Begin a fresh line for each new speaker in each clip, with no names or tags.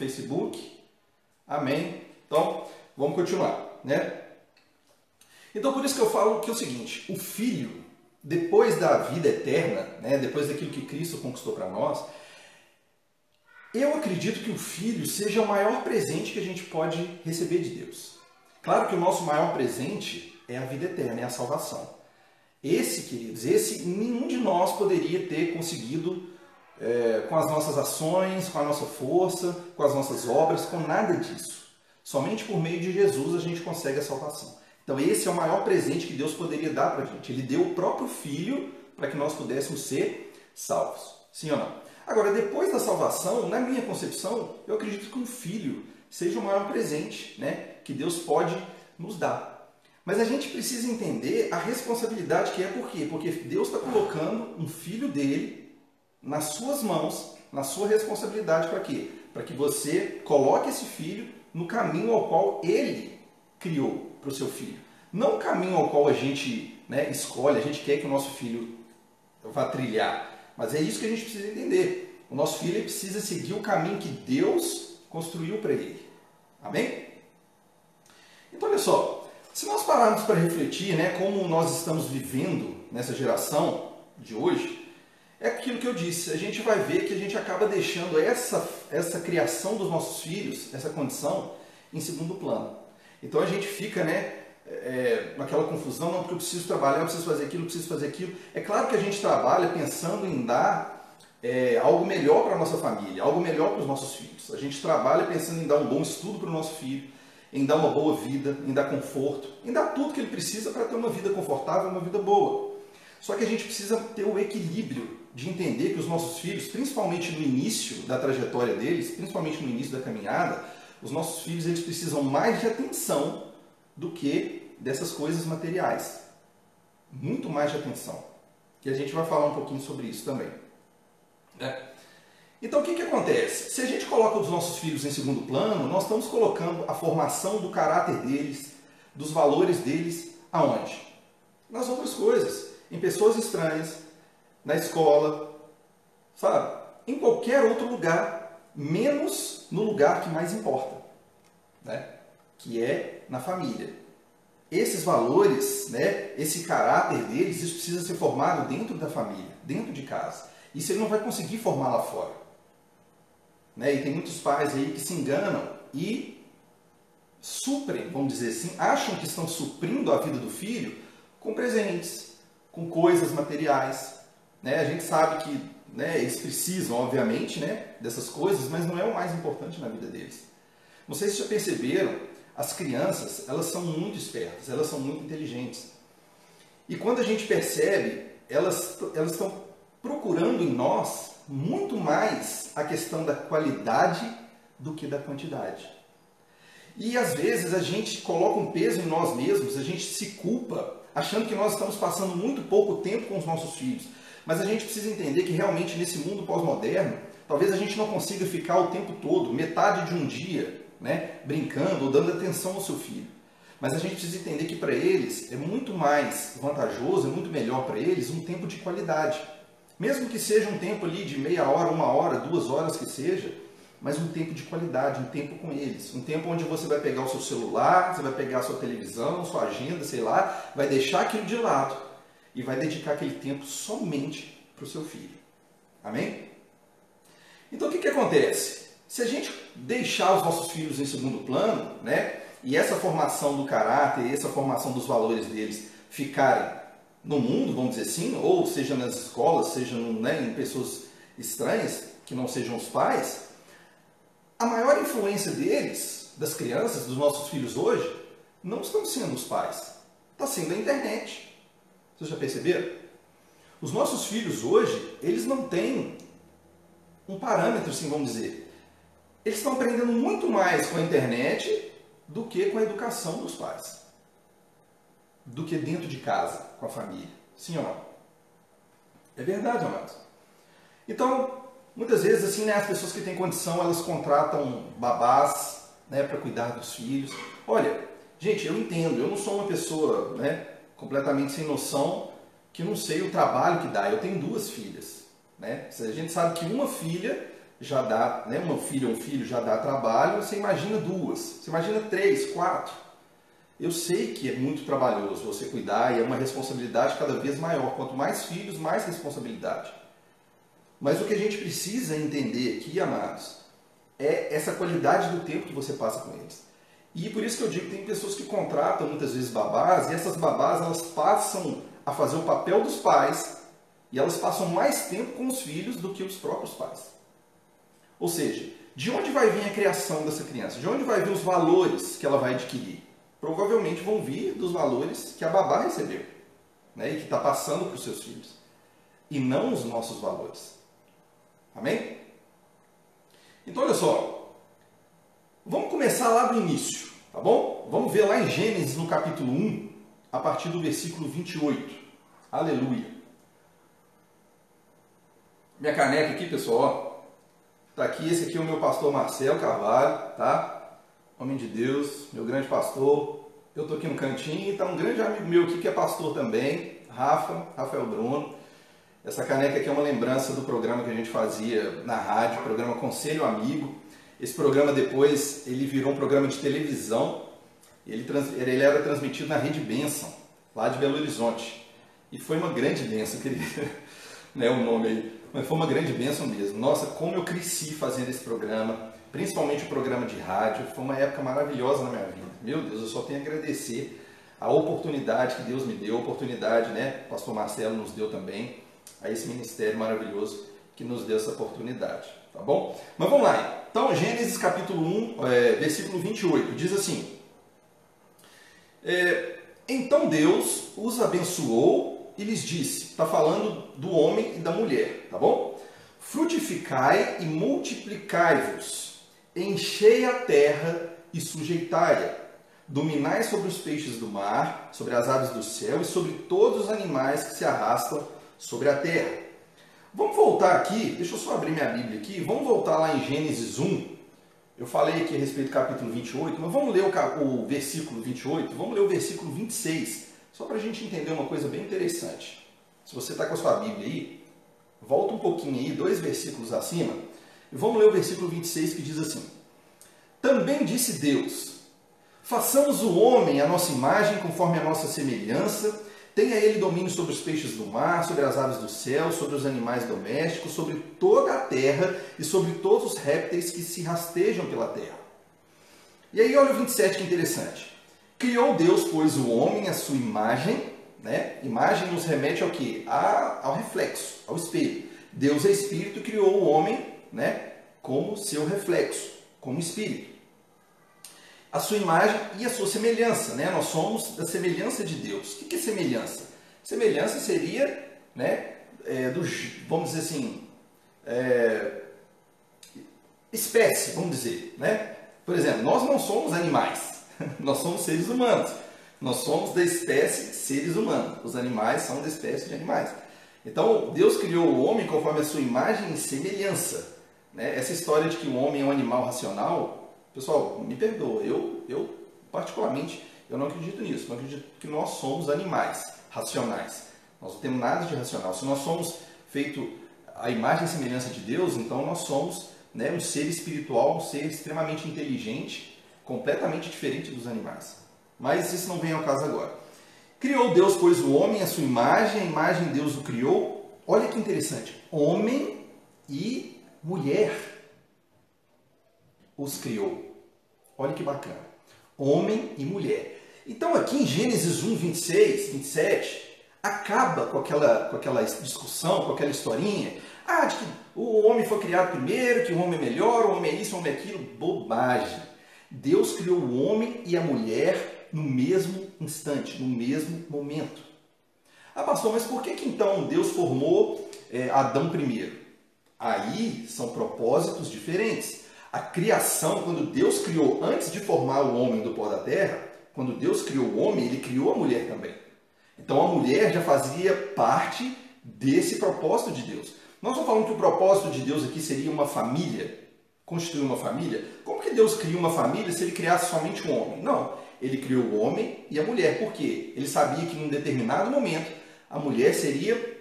Facebook? Amém? Então, vamos continuar, né? Então, por isso que eu falo que é o seguinte, o Filho, depois da vida eterna, né, depois daquilo que Cristo conquistou para nós, eu acredito que o Filho seja o maior presente que a gente pode receber de Deus. Claro que o nosso maior presente é a vida eterna, é a salvação. Esse, queridos, nenhum de nós poderia ter conseguido com as nossas ações, com a nossa força, com as nossas obras, com nada disso. Somente por meio de Jesus a gente consegue a salvação. Então esse é o maior presente que Deus poderia dar para a gente. Ele deu o próprio Filho para que nós pudéssemos ser salvos. Sim ou não? Agora, depois da salvação, na minha concepção, eu acredito que um filho seja o maior presente, né, que Deus pode nos dar. Mas a gente precisa entender a responsabilidade que é por quê? Porque Deus está colocando um filho dele nas suas mãos, na sua responsabilidade para quê? Para que você coloque esse filho no caminho ao qual ele criou para o seu filho. Não o caminho ao qual a gente, né, escolhe, a gente quer que o nosso filho vá trilhar. Mas é isso que a gente precisa entender. O nosso filho precisa seguir o caminho que Deus construiu para ele. Amém? Então, olha só. Se nós pararmos para refletir, né, como nós estamos vivendo nessa geração de hoje, é aquilo que eu disse. A gente vai ver que a gente acaba deixando essa criação dos nossos filhos, essa condição, em segundo plano. Então a gente fica, né, naquela confusão, não, porque eu preciso trabalhar, eu preciso fazer aquilo, eu preciso fazer aquilo. É claro que a gente trabalha pensando em dar algo melhor para a nossa família, algo melhor para os nossos filhos. A gente trabalha pensando em dar um bom estudo para o nosso filho, em dar uma boa vida, em dar conforto, em dar tudo que ele precisa para ter uma vida confortável, uma vida boa. Só que a gente precisa ter o equilíbrio de entender que os nossos filhos, principalmente no início da trajetória deles, principalmente no início da caminhada, os nossos filhos eles precisam mais de atenção do que dessas coisas materiais. Muito mais de atenção. E a gente vai falar um pouquinho sobre isso também. Então o que acontece? Se a gente coloca os nossos filhos em segundo plano, nós estamos colocando a formação do caráter deles, dos valores deles, aonde? Nas outras coisas. Em pessoas estranhas, na escola, sabe? Em qualquer outro lugar, menos no lugar que mais importa, né? Que é na família. Esses valores, né, esse caráter deles, isso precisa ser formado dentro da família, dentro de casa. Isso ele não vai conseguir formar lá fora. Né? E tem muitos pais aí que se enganam e suprem, vamos dizer assim, acham que estão suprindo a vida do filho com presentes, com coisas materiais. Né? A gente sabe que, né, eles precisam, obviamente, né, dessas coisas, mas não é o mais importante na vida deles. Não sei se já perceberam, as crianças, elas são muito espertas, elas são muito inteligentes. E quando a gente percebe, elas estão procurando em nós muito mais a questão da qualidade do que da quantidade. E às vezes a gente coloca um peso em nós mesmos, a gente se culpa, achando que nós estamos passando muito pouco tempo com os nossos filhos. Mas a gente precisa entender que realmente nesse mundo pós-moderno, talvez a gente não consiga ficar o tempo todo, metade de um dia, né, brincando ou dando atenção ao seu filho. Mas a gente precisa entender que para eles é muito mais vantajoso, é muito melhor para eles um tempo de qualidade. Mesmo que seja um tempo ali de meia hora, 1 hora, 2 horas que seja, mas um tempo de qualidade, um tempo com eles. Um tempo onde você vai pegar o seu celular, você vai pegar a sua televisão, sua agenda, sei lá, vai deixar aquilo de lado e vai dedicar aquele tempo somente para o seu filho. Amém? Então o que acontece? Se a gente deixar os nossos filhos em segundo plano, né, e essa formação do caráter, essa formação dos valores deles ficarem no mundo, vamos dizer assim, ou seja nas escolas, seja né, em pessoas estranhas, que não sejam os pais, a maior influência deles, das crianças, dos nossos filhos hoje, não estão sendo os pais, está sendo a internet. Vocês já perceberam? Os nossos filhos hoje, eles não têm um parâmetro, assim, vamos dizer. Eles estão aprendendo muito mais com a internet do que com a educação dos pais. Do que dentro de casa, com a família. Sim ou não? É verdade, amados. Então, muitas vezes, assim, né, as pessoas que têm condição, elas contratam babás, né, para cuidar dos filhos. Olha, gente, eu entendo, eu não sou uma pessoa, né, completamente sem noção, que não sei o trabalho que dá. Eu tenho 2 filhas. Né? A gente sabe que uma filha já dá, né, uma filha ou um filho já dá trabalho, você imagina 2, você imagina 3, 4. Eu sei que é muito trabalhoso você cuidar e é uma responsabilidade cada vez maior. Quanto mais filhos, mais responsabilidade. Mas o que a gente precisa entender aqui, amados, é essa qualidade do tempo que você passa com eles. E por isso que eu digo que tem pessoas que contratam muitas vezes babás, e essas babás elas passam a fazer o papel dos pais e elas passam mais tempo com os filhos do que os próprios pais. Ou seja, de onde vai vir a criação dessa criança? De onde vai vir os valores que ela vai adquirir? Provavelmente vão vir dos valores que a babá recebeu, né, e que está passando para os seus filhos, e não os nossos valores. Amém? Então, olha só, vamos começar lá do início, tá bom? Vamos ver lá em Gênesis, no capítulo 1, a partir do versículo 28. Aleluia! Minha caneca aqui, pessoal, tá aqui, esse aqui é o meu pastor Marcelo Carvalho, tá? Homem de Deus, meu grande pastor. Eu tô aqui no cantinho e tá um grande amigo meu aqui que é pastor também, Rafael Bruno. Essa caneca aqui é uma lembrança do programa que a gente fazia na rádio, programa Conselho Amigo. Esse programa depois ele virou um programa de televisão. Ele era transmitido na Rede Bênção, lá de Belo Horizonte. E foi uma grande bênção, queria, né, o nome aí. Mas foi uma grande bênção mesmo. Nossa, como eu cresci fazendo esse programa, principalmente o programa de rádio. Foi uma época maravilhosa na minha vida. Meu Deus, eu só tenho a agradecer a oportunidade que Deus me deu, a oportunidade, né, o pastor Marcelo nos deu também, a esse ministério maravilhoso que nos deu essa oportunidade, tá bom? Mas vamos lá. Então, Gênesis capítulo 1, versículo 28, diz assim: Então Deus os abençoou e lhes disse, está falando do homem e da mulher, tá bom? Frutificai e multiplicai-vos, enchei a terra e sujeitai-a, dominai sobre os peixes do mar, sobre as aves do céu e sobre todos os animais que se arrastam sobre a terra. Vamos voltar aqui, deixa eu só abrir minha Bíblia aqui, vamos voltar lá em Gênesis 1. Eu falei aqui a respeito do capítulo 28, mas vamos ler o versículo 28, vamos ler o versículo 26, só para a gente entender uma coisa bem interessante. Se você está com a sua Bíblia aí, volta um pouquinho aí, 2 versículos acima, e vamos ler o versículo 26 que diz assim: Também disse Deus, façamos o homem à nossa imagem, conforme a nossa semelhança, tenha ele domínio sobre os peixes do mar, sobre as aves do céu, sobre os animais domésticos, sobre toda a terra e sobre todos os répteis que se rastejam pela terra. E aí olha o 27 que interessante. Criou Deus, pois, o homem à sua imagem, né? Imagem nos remete ao quê? Ao reflexo, ao espelho. Deus é espírito e criou o homem, né, como seu reflexo, como espírito. A sua imagem e a sua semelhança, né? Nós somos da semelhança de Deus. O que é semelhança? Semelhança seria, né, vamos dizer assim, espécie, vamos dizer, né? Por exemplo, nós não somos animais, nós somos seres humanos. Nós somos da espécie seres humanos. Os animais são da espécie de animais. Então, Deus criou o homem conforme a sua imagem e semelhança, né? Essa história de que o homem é um animal racional, pessoal, me perdoa, eu particularmente, eu não acredito nisso. Eu acredito que nós somos animais racionais. Nós não temos nada de racional. Se nós somos feito a imagem e semelhança de Deus, então nós somos, né, um ser espiritual, um ser extremamente inteligente, completamente diferente dos animais. Mas isso não vem ao caso agora. Criou Deus, pois, o homem à sua imagem, a imagem de Deus o criou. Olha que interessante, homem e mulher os criou. Olha que bacana. Homem e mulher. Então aqui em Gênesis 1, 26, 27, acaba com aquela discussão, com aquela historinha, de que o homem foi criado primeiro, que o homem é melhor, o homem é isso, o homem é aquilo. Bobagem. Deus criou o homem e a mulher no mesmo instante, no mesmo momento. Pastor, mas por que então Deus formou Adão primeiro? Aí são propósitos diferentes. A criação, quando Deus criou, antes de formar o homem do pó da terra, quando Deus criou o homem, Ele criou a mulher também. Então a mulher já fazia parte desse propósito de Deus. Nós não falamos que o propósito de Deus aqui seria uma família, constituir uma família. Como que Deus cria uma família se Ele criasse somente um homem? Não, Ele criou o homem e a mulher. Por quê? Ele sabia que em um determinado momento a mulher seria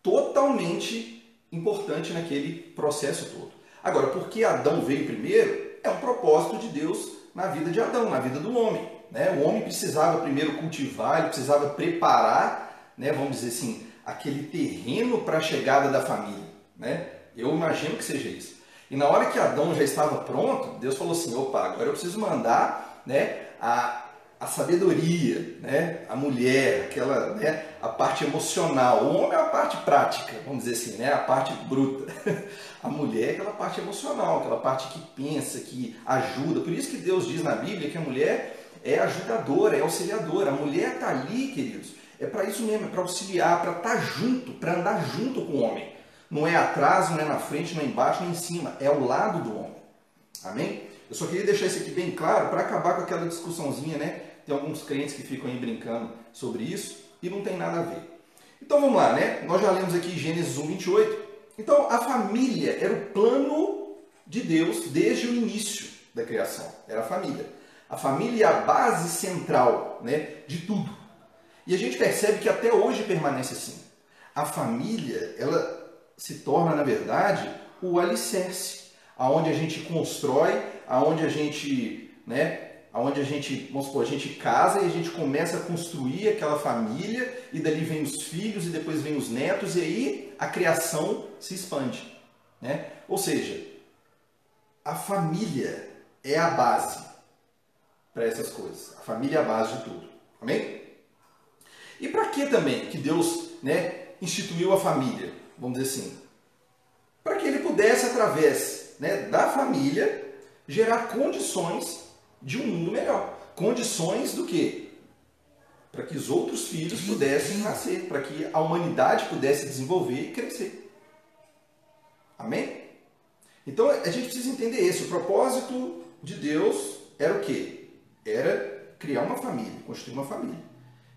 totalmente importante naquele processo todo. Agora, por que Adão veio primeiro? É um propósito de Deus na vida de Adão, na vida do homem, né? O homem precisava primeiro cultivar, ele precisava preparar, né, vamos dizer assim, aquele terreno para a chegada da família, né? Eu imagino que seja isso. E na hora que Adão já estava pronto, Deus falou assim, opa, agora eu preciso mandar, né, a sabedoria, né, a mulher, aquela, né, a parte emocional. O homem é a parte prática, vamos dizer assim, né, a parte bruta. A mulher é aquela parte emocional, aquela parte que pensa, que ajuda. Por isso que Deus diz na Bíblia que a mulher é ajudadora, é auxiliadora. A mulher está ali, queridos, é para isso mesmo, é para auxiliar, para estar junto, para andar junto com o homem. Não é atrás, não é na frente, não é embaixo, nem em cima, é ao lado do homem. Amém? Eu só queria deixar isso aqui bem claro para acabar com aquela discussãozinha, né? Tem alguns crentes que ficam aí brincando sobre isso e não tem nada a ver. Então vamos lá, né? Nós já lemos aqui Gênesis 1, 28. Então a família era o plano de Deus desde o início da criação. Era a família. A família é a base central, né, de tudo. E a gente percebe que até hoje permanece assim. A família, ela se torna, na verdade, o alicerce, aonde a gente constrói, aonde a gente, né, aonde a gente, vamos supor, a gente casa e a gente começa a construir aquela família, e dali vem os filhos, e depois vem os netos, e aí a criação se expande, né? Ou seja, a família é a base para essas coisas. A família é a base de tudo. Amém? E para que também que Deus, né, instituiu a família? Vamos dizer assim, para que ele pudesse, através, né, da família, gerar condições de um mundo melhor. Condições do quê? Para que os outros filhos pudessem nascer, para que a humanidade pudesse desenvolver e crescer. Amém? Então a gente precisa entender isso. O propósito de Deus era o quê? Era criar uma família, construir uma família.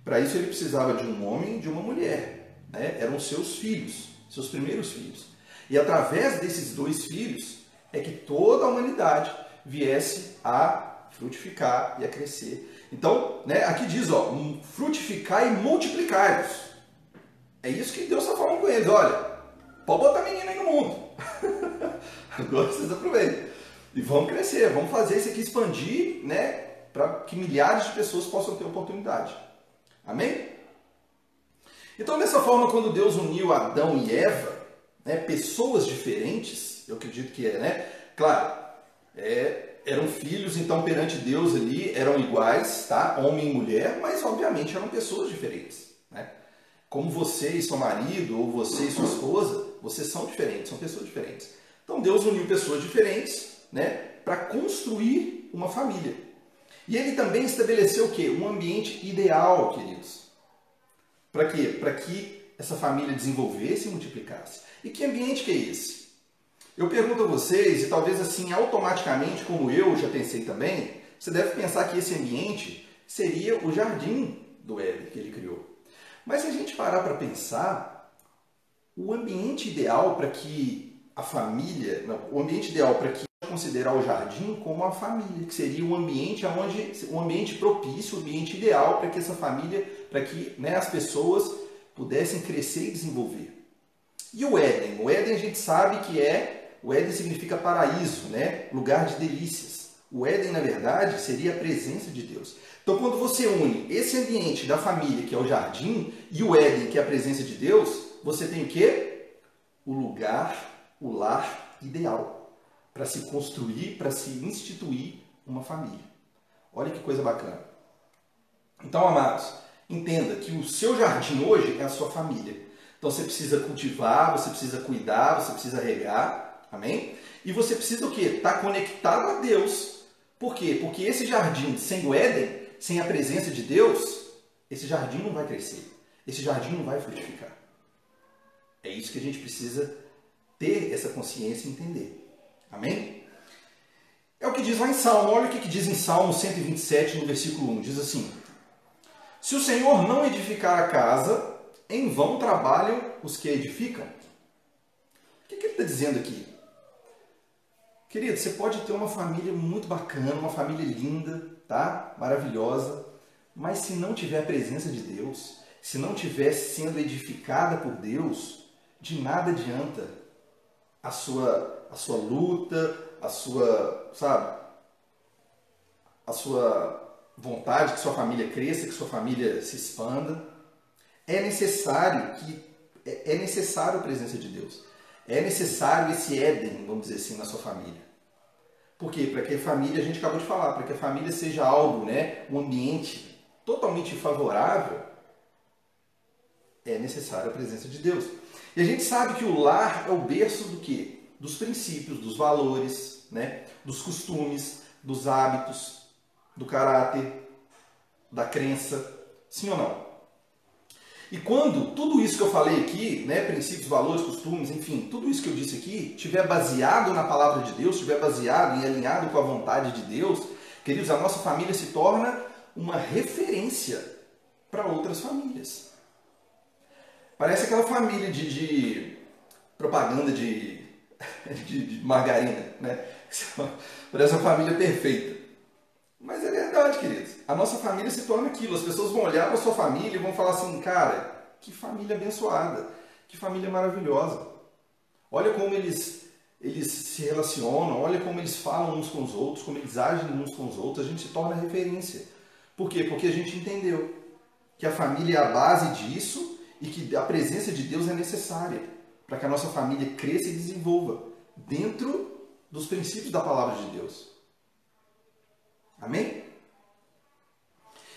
Para isso ele precisava de um homem e de uma mulher, né? Eram seus filhos, seus primeiros filhos. E através desses dois filhos é que toda a humanidade viesse a frutificar e a crescer. Então, né, aqui diz, ó, frutificar e multiplicar-vos. É isso que Deus está falando com eles. Olha, pode botar menino aí no mundo. Agora vocês aproveitem. E vamos crescer, vamos fazer isso aqui expandir, né, para que milhares de pessoas possam ter oportunidade. Amém? Então, dessa forma, quando Deus uniu Adão e Eva, né, pessoas diferentes, eu acredito que é, né? Claro, eram filhos, então perante Deus ali eram iguais, tá? Homem e mulher, mas obviamente eram pessoas diferentes, né? Como você e seu marido, ou você e sua esposa, vocês são diferentes, são pessoas diferentes. Então Deus uniu pessoas diferentes, né, para construir uma família. E ele também estabeleceu o quê? Um ambiente ideal, queridos. Para quê? Para que essa família desenvolvesse e multiplicasse. E que ambiente que é esse? Eu pergunto a vocês, e talvez assim automaticamente, como eu já pensei também, você deve pensar que esse ambiente seria o jardim do Éden que ele criou. Mas se a gente parar para pensar, o ambiente ideal para que a família, não, o ambiente ideal para que considerar o jardim como a família, que seria um ambiente propício, um ambiente ideal para que essa família, para que, né, as pessoas pudessem crescer e desenvolver. E o Éden? O Éden a gente sabe que o Éden significa paraíso, né? Lugar de delícias. O Éden, na verdade, seria a presença de Deus. Então, quando você une esse ambiente da família, que é o jardim, e o Éden, que é a presença de Deus, você tem o quê? O lugar, o lar ideal para se construir, para se instituir uma família. Olha que coisa bacana. Então, amados, entenda que o seu jardim hoje é a sua família. Então você precisa cultivar, você precisa cuidar, você precisa regar, amém? E você precisa o quê? Estar conectado a Deus. Por quê? Porque esse jardim, sem o Éden, sem a presença de Deus, esse jardim não vai crescer. Esse jardim não vai frutificar. É isso que a gente precisa ter essa consciência e entender. Amém? É o que diz lá em Salmo. Olha o que diz em Salmo 127, no versículo 1. Diz assim: se o Senhor não edificar a casa, em vão trabalham os que a edificam. O que ele está dizendo aqui? Querido, você pode ter uma família muito bacana, uma família linda, tá? Maravilhosa, mas se não tiver a presença de Deus, se não estiver sendo edificada por Deus, de nada adianta a sua luta, sabe, a sua vontade que sua família cresça, que sua família se expanda. É necessário a presença de Deus. É necessário esse Éden, vamos dizer assim, na sua família. Por quê? Para que a família, a gente acabou de falar, para que a família seja algo, né, um ambiente totalmente favorável, é necessária a presença de Deus. E a gente sabe que o lar é o berço do quê? Dos princípios, dos valores, né? Dos costumes, dos hábitos, do caráter, da crença. Sim ou não? E quando tudo isso que eu falei aqui, né, princípios, valores, costumes, enfim, tudo isso que eu disse aqui, estiver baseado na palavra de Deus, estiver baseado e alinhado com a vontade de Deus, queridos, a nossa família se torna uma referência para outras famílias. Parece aquela família de propaganda de margarina, né? Parece uma família perfeita. Mas é verdade, queridos. A nossa família se torna aquilo. As pessoas vão olhar para a sua família e vão falar assim, cara, que família abençoada, que família maravilhosa. Olha como eles se relacionam, olha como eles falam uns com os outros, como eles agem uns com os outros. A gente se torna referência. Por quê? Porque a gente entendeu que a família é a base disso e que a presença de Deus é necessária para que a nossa família cresça e desenvolva dentro dos princípios da palavra de Deus. Amém?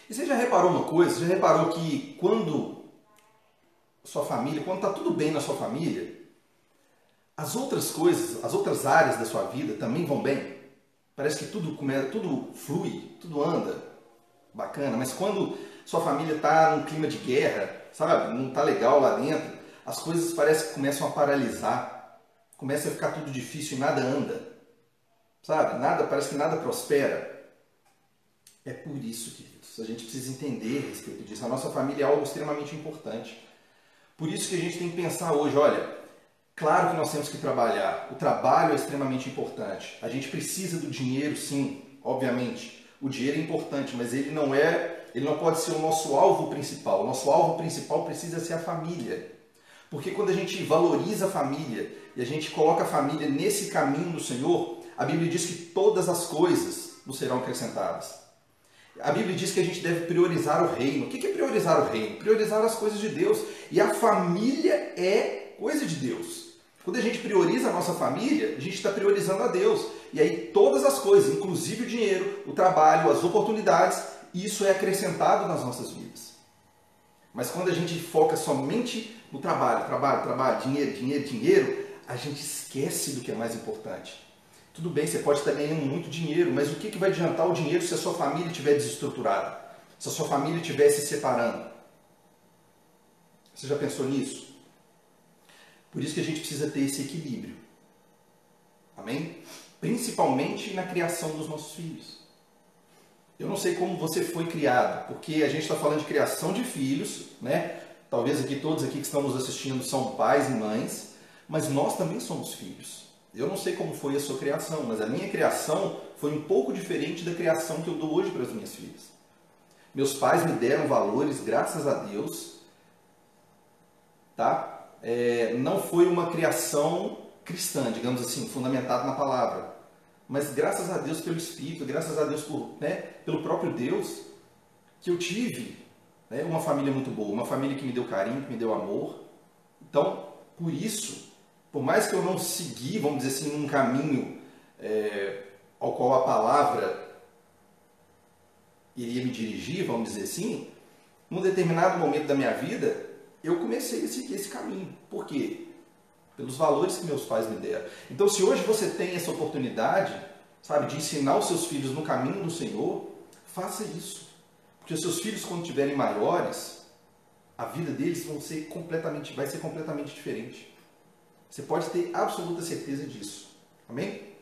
E você já reparou uma coisa? Você já reparou que quando sua família, quando está tudo bem na sua família, as outras coisas, as outras áreas da sua vida também vão bem? Parece que tudo flui, tudo anda bacana, mas quando sua família está num clima de guerra, sabe, não está legal lá dentro, as coisas parecem que começam a paralisar, começa a ficar tudo difícil e nada anda, sabe? Parece que nada prospera. É por isso, queridos, a gente precisa entender a respeito disso. A nossa família é algo extremamente importante. Por isso que a gente tem que pensar hoje, olha, claro que nós temos que trabalhar. O trabalho é extremamente importante. A gente precisa do dinheiro, sim, obviamente. O dinheiro é importante, mas ele não pode ser o nosso alvo principal. O nosso alvo principal precisa ser a família. Porque quando a gente valoriza a família e a gente coloca a família nesse caminho do Senhor, a Bíblia diz que todas as coisas nos serão acrescentadas. A Bíblia diz que a gente deve priorizar o reino. O que é priorizar o reino? Priorizar as coisas de Deus. E a família é coisa de Deus. Quando a gente prioriza a nossa família, a gente está priorizando a Deus. E aí todas as coisas, inclusive o dinheiro, o trabalho, as oportunidades, isso é acrescentado nas nossas vidas. Mas quando a gente foca somente no trabalho, dinheiro, a gente esquece do que é mais importante. Tudo bem, você pode estar ganhando muito dinheiro, mas o que vai adiantar o dinheiro se a sua família estiver desestruturada? Se a sua família estiver se separando? Você já pensou nisso? Por isso que a gente precisa ter esse equilíbrio. Amém? Principalmente na criação dos nossos filhos. Eu não sei como você foi criado, porque a gente está falando de criação de filhos, né? Talvez aqui todos aqui que estão nos assistindo são pais e mães, mas nós também somos filhos. Eu não sei como foi a sua criação, mas a minha criação foi um pouco diferente da criação que eu dou hoje para as minhas filhas. Meus pais me deram valores, graças a Deus, tá? Não foi uma criação cristã, digamos assim, fundamentada na palavra. Mas graças a Deus pelo Espírito, graças a Deus pelo próprio Deus, que eu tive, né, uma família muito boa, uma família que me deu carinho, que me deu amor. Então, por isso, por mais que eu não segui, vamos dizer assim, um caminho ao qual a palavra iria me dirigir, vamos dizer assim, num determinado momento da minha vida, eu comecei a seguir esse caminho. Por quê? Pelos valores que meus pais me deram. Então, se hoje você tem essa oportunidade, sabe, de ensinar os seus filhos no caminho do Senhor, faça isso. Porque os seus filhos, quando tiverem maiores, a vida deles vai ser completamente diferente. Você pode ter absoluta certeza disso. Amém?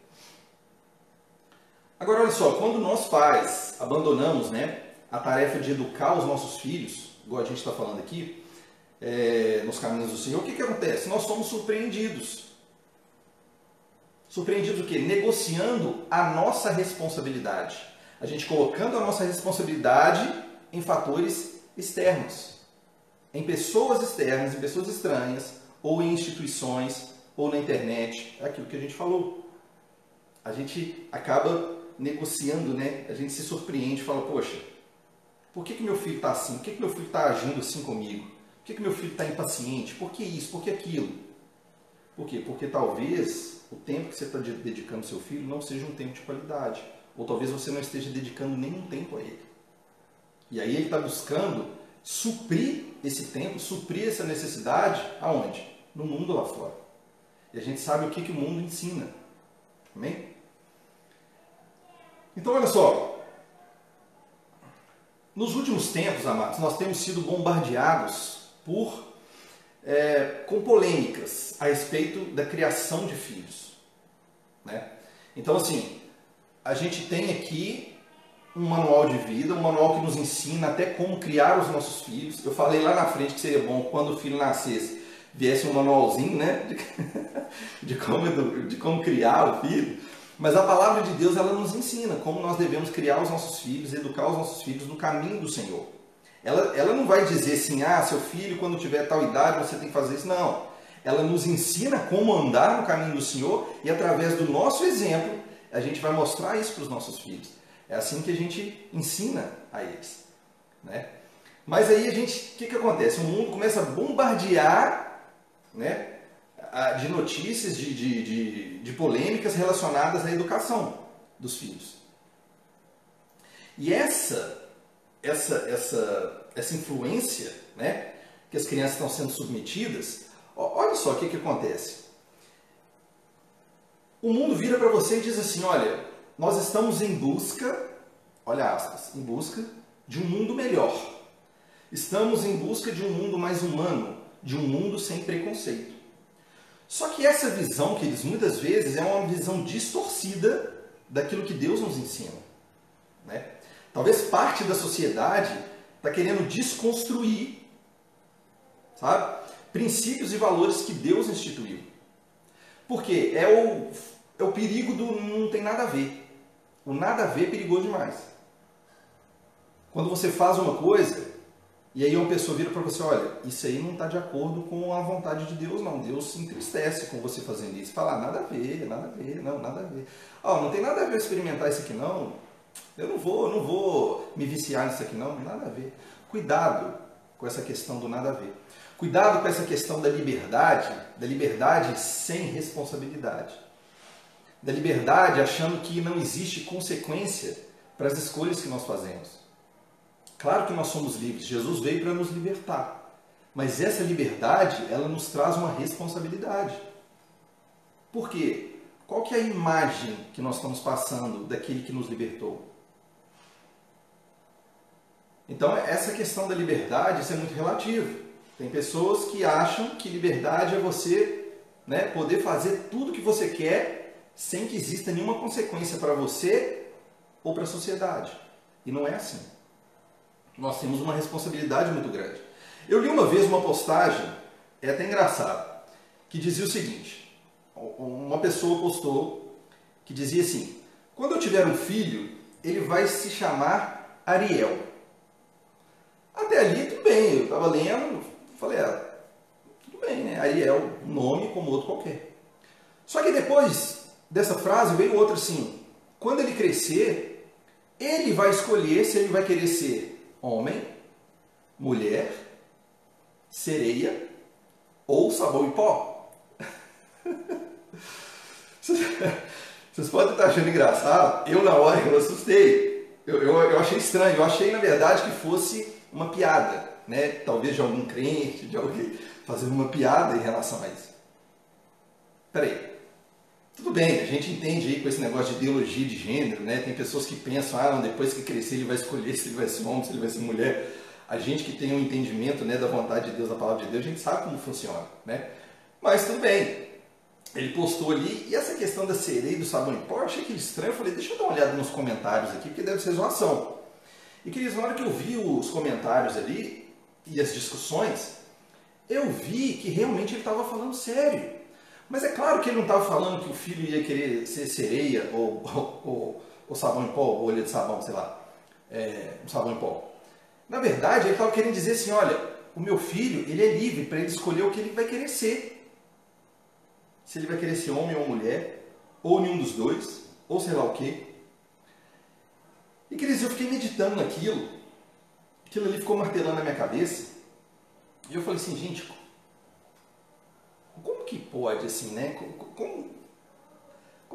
Agora, olha só, quando nós pais abandonamos, né, a tarefa de educar os nossos filhos, igual a gente está falando aqui, nos caminhos do Senhor, o que acontece? Nós somos surpreendidos. Surpreendidos o quê? Negociando a nossa responsabilidade. A gente colocando a nossa responsabilidade em fatores externos. Em pessoas externas, em pessoas estranhas, ou em instituições, ou na internet, é aquilo que a gente falou. A gente acaba negociando, né? A gente se surpreende, fala, poxa, por que meu filho está assim? Por que meu filho está agindo assim comigo? Por que meu filho está impaciente? Por que isso? Por que aquilo? Por quê? Porque talvez o tempo que você está dedicando ao seu filho não seja um tempo de qualidade. Ou talvez você não esteja dedicando nenhum tempo a ele. E aí ele está buscando suprir esse tempo, suprir essa necessidade, aonde? No mundo lá fora. E a gente sabe o que o mundo ensina. Amém? Então, olha só. Nos últimos tempos, amados, nós temos sido bombardeados com polêmicas a respeito da criação de filhos. Né? Então, assim, a gente tem aqui um manual de vida, um manual que nos ensina até como criar os nossos filhos. Eu falei lá na frente que seria bom, quando o filho nascesse, viesse um manualzinho, né, de como criar o filho. Mas a palavra de Deus, ela nos ensina como nós devemos criar os nossos filhos, educar os nossos filhos no caminho do Senhor. Ela não vai dizer assim, seu filho, quando tiver tal idade, você tem que fazer isso. Não. Ela nos ensina como andar no caminho do Senhor e através do nosso exemplo, a gente vai mostrar isso para os nossos filhos. É assim que a gente ensina a eles. Né? Mas aí o que acontece? O mundo começa a bombardear, né, de notícias, de polêmicas relacionadas à educação dos filhos. E essa influência, né, que as crianças estão sendo submetidas, olha só o que acontece. O mundo vira para você e diz assim, olha, nós estamos em busca, olha aspas, em busca de um mundo melhor. Estamos em busca de um mundo mais humano, de um mundo sem preconceito. Só que essa visão, queridos, muitas vezes é uma visão distorcida daquilo que Deus nos ensina. Né? Talvez parte da sociedade está querendo desconstruir, sabe, princípios e valores que Deus instituiu. Porque é o perigo do não tem nada a ver. O nada a ver é perigoso demais. Quando você faz uma coisa e aí uma pessoa vira para você, olha, isso aí não está de acordo com a vontade de Deus, não. Deus se entristece com você fazendo isso. Fala, nada a ver, não, nada a ver. Não tem nada a ver experimentar isso aqui, não. Eu não vou me viciar nisso aqui, não. Nada a ver. Cuidado com essa questão do nada a ver. Cuidado com essa questão da liberdade sem responsabilidade. Da liberdade achando que não existe consequência para as escolhas que nós fazemos. Claro que nós somos livres, Jesus veio para nos libertar. Mas essa liberdade, ela nos traz uma responsabilidade. Por quê? Qual que é a imagem que nós estamos passando daquele que nos libertou? Então, essa questão da liberdade, isso é muito relativo. Tem pessoas que acham que liberdade é você, né, poder fazer tudo o que você quer sem que exista nenhuma consequência para você ou para a sociedade. E não é assim. Nós temos uma responsabilidade muito grande. Eu li uma vez uma postagem, é até engraçado, que dizia o seguinte, uma pessoa postou, que dizia assim, quando eu tiver um filho, ele vai se chamar Ariel. Até ali, tudo bem, eu estava lendo, falei, tudo bem, né? Ariel, um nome como outro qualquer. Só que depois dessa frase veio outra assim, quando ele crescer, ele vai escolher se ele vai querer ser homem, mulher, sereia ou sabão em pó. Vocês podem estar achando engraçado, eu na hora eu assustei, eu achei estranho, eu achei na verdade que fosse uma piada, né? Talvez de algum crente, de alguém fazendo uma piada em relação a isso. Peraí, tudo bem, a gente entende aí com esse negócio de ideologia de gênero, né? Tem pessoas que pensam, depois que crescer ele vai escolher se ele vai ser homem, se ele vai ser mulher. A gente que tem um entendimento, né, da vontade de Deus, da palavra de Deus, a gente sabe como funciona, né? Mas tudo bem. Ele postou ali, e essa questão da sereia e do sabão em pó, eu achei aquilo estranho, eu falei, deixa eu dar uma olhada nos comentários aqui, porque deve ser zoação. E queridos, na hora que eu vi os comentários ali, e as discussões, eu vi que realmente ele estava falando sério. Mas é claro que ele não estava falando que o filho ia querer ser sereia, ou sabão em pó, ou olho de sabão, sei lá, um sabão em pó. Na verdade, ele estava querendo dizer assim, olha, o meu filho, ele é livre para ele escolher o que ele vai querer ser. se ele vai querer ser homem ou mulher, ou nenhum dos dois, ou sei lá o quê. E, queridos, eu fiquei meditando naquilo, aquilo ali ficou martelando na minha cabeça, e eu falei assim, gente, como que pode, assim, né? Como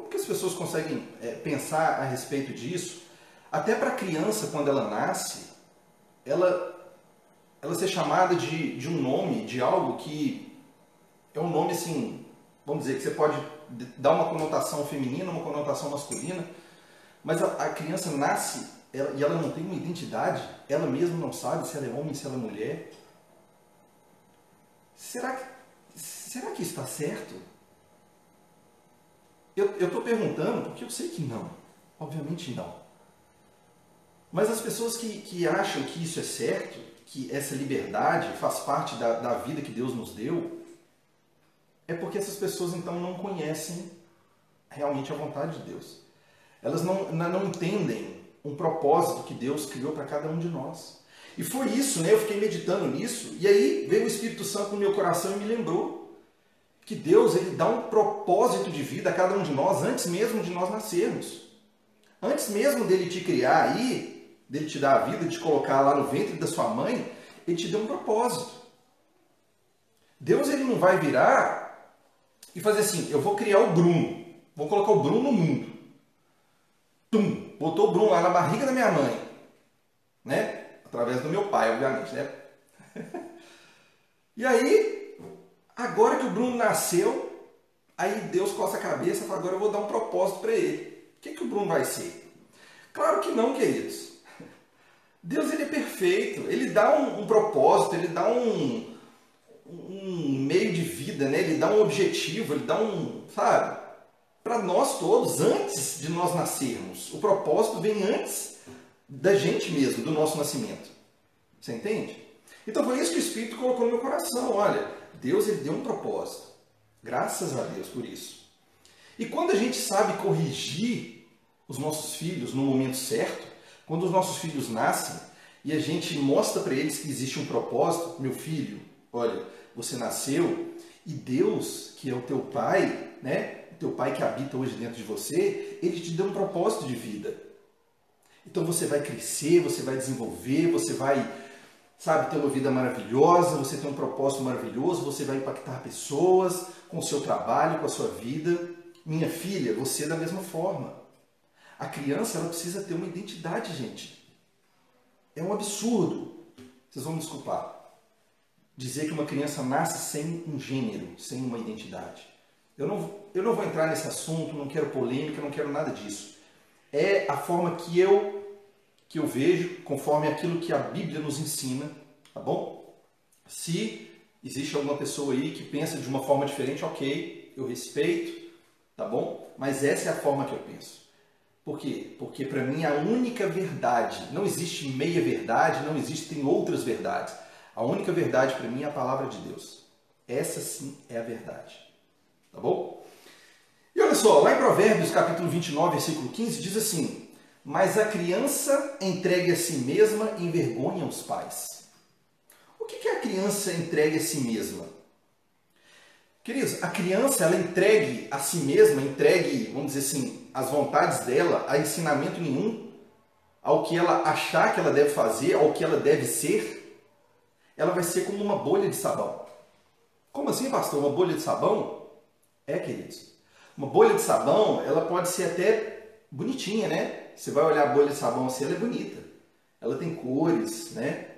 que as pessoas conseguem pensar a respeito disso? Até para a criança, quando ela nasce, ela ser chamada de um nome, de algo que é um nome, assim, vamos dizer, que você pode dar uma conotação feminina, uma conotação masculina, mas a criança nasce e ela não tem uma identidade, ela mesma não sabe se ela é homem, se ela é mulher. Será que isso está certo? Eu estou perguntando porque eu sei que não. Obviamente não. Mas as pessoas que acham que isso é certo, que essa liberdade faz parte da vida que Deus nos deu, é porque essas pessoas então não conhecem realmente a vontade de Deus. Elas não entendem um propósito que Deus criou para cada um de nós. E foi isso, né? Eu fiquei meditando nisso, e aí veio o Espírito Santo no meu coração e me lembrou que Deus, ele dá um propósito de vida a cada um de nós antes mesmo de nós nascermos. Antes mesmo dele te criar aí, dele te dar a vida, de te colocar lá no ventre da sua mãe, ele te deu um propósito. Deus, ele não vai virar e fazer assim, eu vou criar o Bruno, vou colocar o Bruno no mundo. Tum, botou o Bruno lá na barriga da minha mãe, né? Através do meu pai, obviamente, né? E aí, agora que o Bruno nasceu, aí Deus coça a cabeça e fala, agora eu vou dar um propósito para ele. O que o Bruno vai ser? Claro que não, queridos. Deus, ele é perfeito, ele dá um propósito, ele dá um meio de vida, né? Ele dá um objetivo, ele dá sabe? Para nós todos, antes de nós nascermos. O propósito vem antes da gente mesmo, do nosso nascimento. Você entende? Então foi isso que o Espírito colocou no meu coração. Olha, Deus, ele deu um propósito. Graças a Deus por isso. E quando a gente sabe corrigir os nossos filhos no momento certo, quando os nossos filhos nascem e a gente mostra para eles que existe um propósito, meu filho, olha, você nasceu e Deus, que é o teu pai, né? O teu pai que habita hoje dentro de você, ele te deu um propósito de vida. Então você vai crescer, você vai desenvolver, você vai, sabe, ter uma vida maravilhosa, você tem um propósito maravilhoso, você vai impactar pessoas com o seu trabalho, com a sua vida. Minha filha, você é da mesma forma. A criança, ela precisa ter uma identidade, gente. É um absurdo. Vocês vão me desculpar. Dizer que uma criança nasce sem um gênero, sem uma identidade. Eu não vou entrar nesse assunto, não quero polêmica, não quero nada disso. É a forma que eu vejo, conforme aquilo que a Bíblia nos ensina, tá bom? Se existe alguma pessoa aí que pensa de uma forma diferente, ok, eu respeito, tá bom? Mas essa é a forma que eu penso. Por quê? Porque para mim a única verdade, não existe meia verdade, não existem outras verdades. A única verdade para mim é a palavra de Deus. Essa sim é a verdade. Tá bom? E olha só, lá em Provérbios, capítulo 29, versículo 15, diz assim, mas a criança entregue a si mesma envergonha os pais. O que é a criança entregue a si mesma? Queridos, a criança, ela entregue a si mesma, entregue, vamos dizer assim, as vontades dela, a ensinamento nenhum, ao que ela achar que ela deve fazer, ao que ela deve ser, ela vai ser como uma bolha de sabão. Como assim, pastor? Uma bolha de sabão? Queridos. Uma bolha de sabão, ela pode ser até bonitinha, né? Você vai olhar a bolha de sabão assim, ela é bonita. Ela tem cores, né?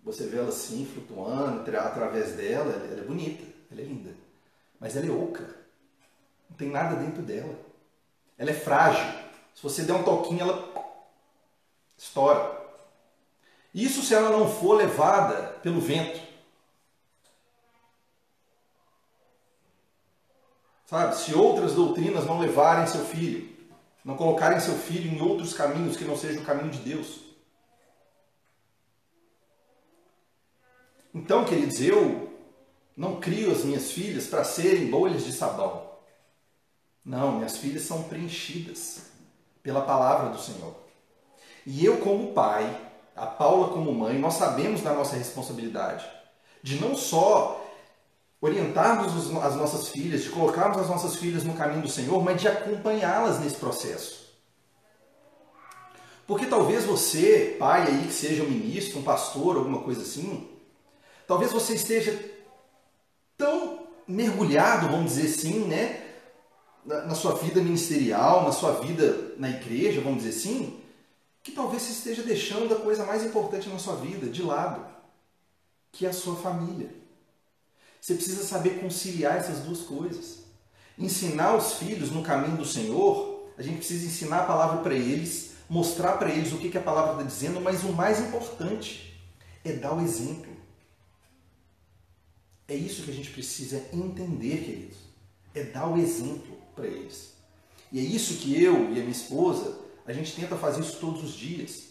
Você vê ela assim, flutuando através dela, ela é bonita, ela é linda. Mas ela é oca. Não tem nada dentro dela. Ela é frágil. Se você der um toquinho, ela estoura. Isso se ela não for levada pelo vento. Sabe? Se outras doutrinas não levarem seu filho, não colocarem seu filho em outros caminhos que não seja o caminho de Deus. Então, queridos, eu não crio as minhas filhas para serem bolhas de sabão. Não, minhas filhas são preenchidas pela palavra do Senhor. E eu, como pai, a Paula como mãe, nós sabemos da nossa responsabilidade de não só orientarmos as nossas filhas, de colocarmos as nossas filhas no caminho do Senhor, mas de acompanhá-las nesse processo. Porque talvez você, pai aí, que seja um ministro, um pastor, alguma coisa assim, talvez você esteja tão mergulhado, vamos dizer assim, né, na sua vida ministerial, na sua vida na igreja, vamos dizer assim, que talvez você esteja deixando a coisa mais importante na sua vida de lado, que é a sua família. Você precisa saber conciliar essas duas coisas. Ensinar os filhos no caminho do Senhor, a gente precisa ensinar a palavra para eles, mostrar para eles o que a palavra está dizendo, mas o mais importante é dar o exemplo. É isso que a gente precisa entender, queridos. É dar o exemplo para eles. E é isso que eu e a minha esposa, a gente tenta fazer isso todos os dias.